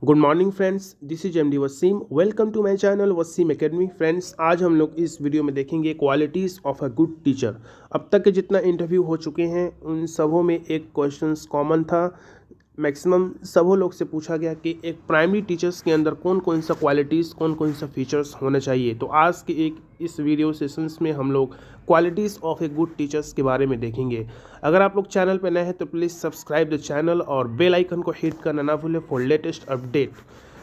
Good morning friends, this is MD Wasim. Welcome to my channel Wasim Academy. Friends, आज हम लोग इस वीडियो में देखेंगे qualities of a good teacher. अब तक के जितना इंटरव्यू हो चुके हैं उन सबों में एक क्वेश्चंस कॉमन था। मैक्सिमम सबों लोग से पूछा गया कि एक प्राइमरी टीचर्स के अंदर कौन कौन सा क्वालिटीज़, कौन कौन सा फीचर्स होना चाहिए। तो आज के इस वीडियो सेशंस में हम लोग qualities of a good teachers के बारे में देखेंगे। अगर आप लोग चैनल पर नए हैं तो प्लीज़ सब्सक्राइब द चैनल और बेल आइकन को हिट करना ना भूलें फॉर लेटेस्ट अपडेट।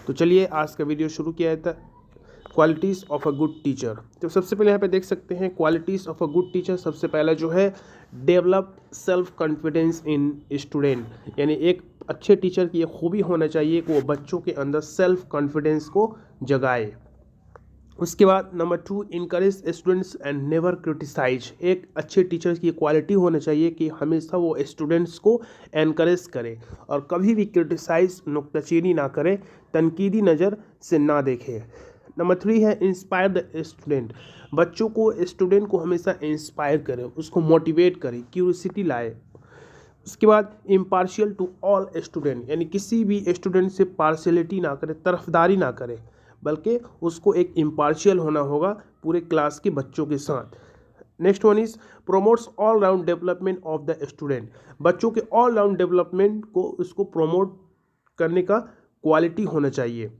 तो चलिए आज का वीडियो शुरू किया जाता है। Qualities of a good teacher. तो सबसे पहले यहाँ पे देख सकते हैं qualities of a good teacher. सबसे पहला जो है, develop self confidence in student. यानी एक अच्छे टीचर की ये खूबी होना चाहिए कि वो बच्चों के अंदर सेल्फ कॉन्फिडेंस को जगाए। उसके बाद number 2, encourage students and never criticise. एक अच्छे टीचर की क्वालिटी होना चाहिए कि हमेशा वो स्टूडेंट्स को एनकरेज करे और कभी भी क्रिटिसाइज, नुक्ताचीनी ना करे, तनकीदी नज़र से ना देखे। नंबर 3 है इंस्पायर द स्टूडेंट। बच्चों को, स्टूडेंट को हमेशा इंस्पायर करे, उसको मोटिवेट करे, क्यूरियोसिटी लाए। उसके बाद इम्पार्शियल टू ऑल स्टूडेंट, यानी किसी भी स्टूडेंट से पार्शियलिटी ना करे, तरफदारी ना करे, बल्कि उसको एक इम्पार्शियल होना होगा पूरे क्लास के बच्चों के साथ। Next one is promotes all round development of the student. बच्चों के ऑल राउंड डेवलपमेंट को उसको प्रोमोट करने का क्वालिटी होना चाहिए।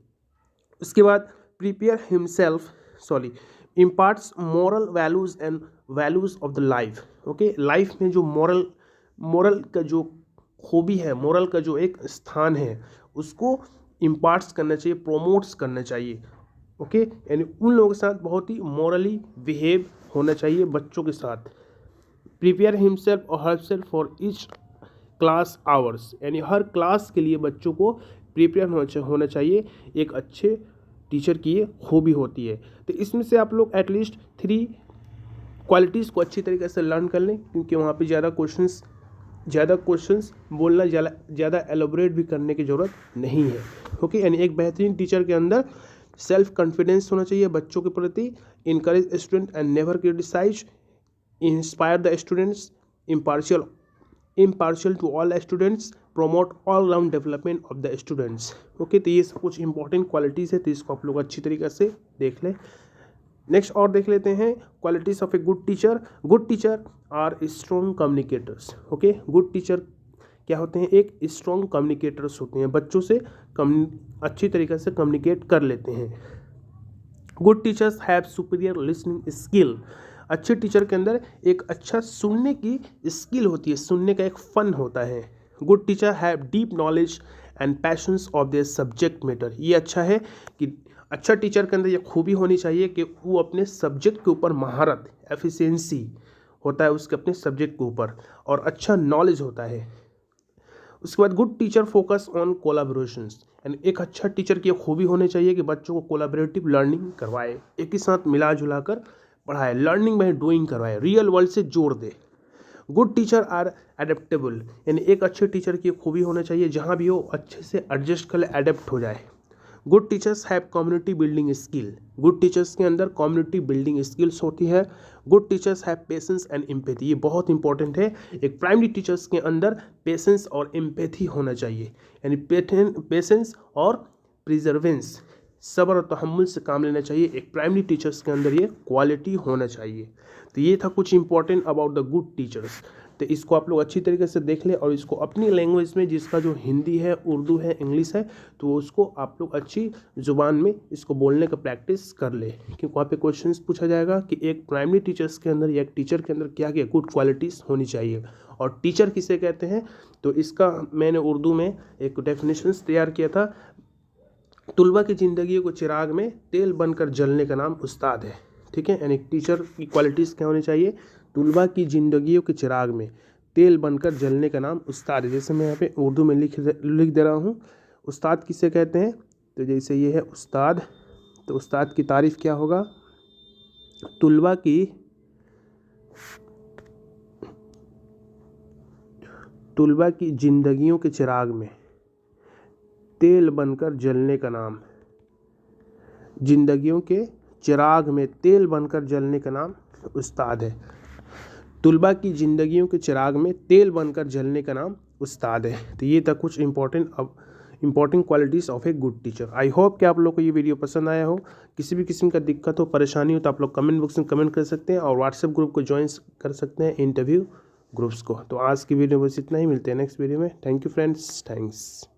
उसके बाद prepare himself imparts moral values and values of the life. Okay, life में जो मॉरल का जो खूबी है, मॉरल का जो एक स्थान है, उसको इम्पार्ट्स करना चाहिए, प्रोमोट्स करना चाहिए। ओके, यानी उन लोगों के साथ बहुत ही मॉरली बिहेव होना चाहिए बच्चों के साथ। प्रिपेयर हिमसेल्फ और herself for each class hours, यानी हर क्लास के लिए बच्चों को प्रिपेयर होना चाहिए। एक अच्छे टीचर की ये खूबी होती है। तो इसमें से आप लोग एटलीस्ट 3 क्वालिटीज़ को अच्छी तरीके से लर्न कर लें, क्योंकि वहाँ पे ज़्यादा क्वेश्चंस बोलना, ज़्यादा एलोबरेट भी करने की ज़रूरत नहीं है। ओके, यानी एक बेहतरीन टीचर के अंदर सेल्फ कॉन्फिडेंस होना चाहिए बच्चों के प्रति, encourage student and never criticise, inspire the students, impartial to all students, promote all round development of the students। Okay, तो ये सब कुछ इंपॉर्टेंट क्वालिटीज़ है, तो इसको आप लोग अच्छी तरीके से देख लें। नेक्स्ट और देख लेते हैं qualities of a good teacher. Good teacher are strong communicators. Okay, good teacher क्या होते हैं? एक स्ट्रॉन्ग कम्युनिकेटर्स होते हैं, बच्चों से अच्छी तरीके से कम्युनिकेट कर लेते हैं। Good teachers have superior listening skill. अच्छे टीचर के अंदर एक अच्छा सुनने की स्किल होती है, सुनने का एक फन होता है। Good teacher have deep knowledge and patience of their subject matter. ये अच्छा है कि अच्छा टीचर के अंदर ये खूबी होनी चाहिए कि वो अपने सब्जेक्ट के ऊपर महारत, एफिशिएंसी होता है उसके अपने सब्जेक्ट के ऊपर, और अच्छा नॉलेज होता है। उसके बाद गुड टीचर फोकस ऑन कोलाबोरेशंस, यानी एक अच्छा टीचर की खूबी होनी चाहिए कि बच्चों को कोलाबरेटिव लर्निंग करवाए, एक ही साथ मिला जुला कर पढ़ाए, लर्निंग बाय डूइंग करवाए, रियल वर्ल्ड से जोड़ दे। गुड टीचर आर एडेप्टेबल, यानी एक अच्छे टीचर की खूबी होना चाहिए जहाँ भी हो अच्छे से एडजस्ट कर ले, एडेप्ट हो जाए। Good teachers have community building skill. Good teachers के अंदर कम्युनिटी बिल्डिंग स्किल्स होती है। Good teachers have patience and empathy. ये बहुत इंपॉर्टेंट है, एक प्राइमरी टीचर्स के अंदर पेशेंस और एम्पैथी होना चाहिए, यानी पेशेंस और प्रिजर्वेंस, सब्र और तहम्मुल से काम लेना चाहिए। एक प्राइमरी टीचर्स के अंदर ये क्वालिटी होना चाहिए। तो ये था कुछ important about the good teachers. तो इसको आप लोग अच्छी तरीके से देख लें और इसको अपनी लैंग्वेज में, जिसका जो हिंदी है, उर्दू है, इंग्लिश है, तो उसको आप लोग अच्छी ज़ुबान में इसको बोलने का प्रैक्टिस कर ले, क्योंकि वहाँ पे क्वेश्चंस पूछा जाएगा कि एक प्राइमरी टीचर्स के अंदर या एक टीचर के अंदर क्या क्या गुड क्वालिटीज़ होनी चाहिए और टीचर किसे कहते हैं। तो इसका मैंने उर्दू में एक डेफिनेशंस तैयार किया था। तुलबा की ज़िंदगी को चिराग में तेल बनकर जलने का नाम उस्ताद है। ठीक है, यानी टीचर की क्वालिटीज़ क्या होनी चाहिए? तुलबा की ज़िंदगियों के चिराग में तेल बनकर जलने का नाम उस्ताद है। जैसे मैं यहाँ पे उर्दू में लिख दे रहा हूँ, उस्ताद किसे कहते हैं? तो जैसे ये है उस्ताद, तो उस्ताद की तारीफ़ क्या होगा? तुलबा की ज़िंदगियों के चिराग में तेल बनकर जलने का नाम, जिंदगियों के चिराग में तेल बनकर जलने का नाम उस्ताद है। तुलबा की ज़िंदगियों के चिराग में तेल बनकर जलने का नाम उस्ताद है। तो ये था कुछ इंपॉर्टेंट अब important qualities of a good teacher. I hope कि आप लोग को ये वीडियो पसंद आया हो। किसी भी किस्म का दिक्कत हो, परेशानी हो तो आप लोग कमेंट बॉक्स में कमेंट कर सकते हैं और व्हाट्सएप ग्रुप को ज्वाइन कर सकते हैं, इंटरव्यू ग्रुप्स को। तो आज की वीडियो बस इतना ही, मिलते हैं नेक्स्ट वीडियो में। Thank you friends, thanks.